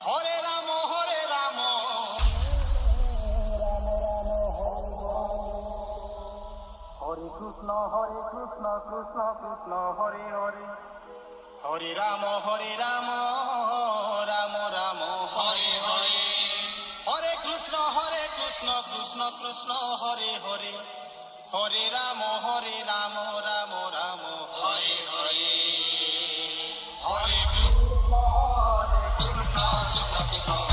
Hare Ram Hare Ram Hare Krishna Krishna Krishna Hare Hare Hare Ram Ram Ram Hare Hare Hare Krishna Krishna Krishna Hare Hare Hare Ram Ram Ram Hare Hare Hare Krishna Krishna Krishna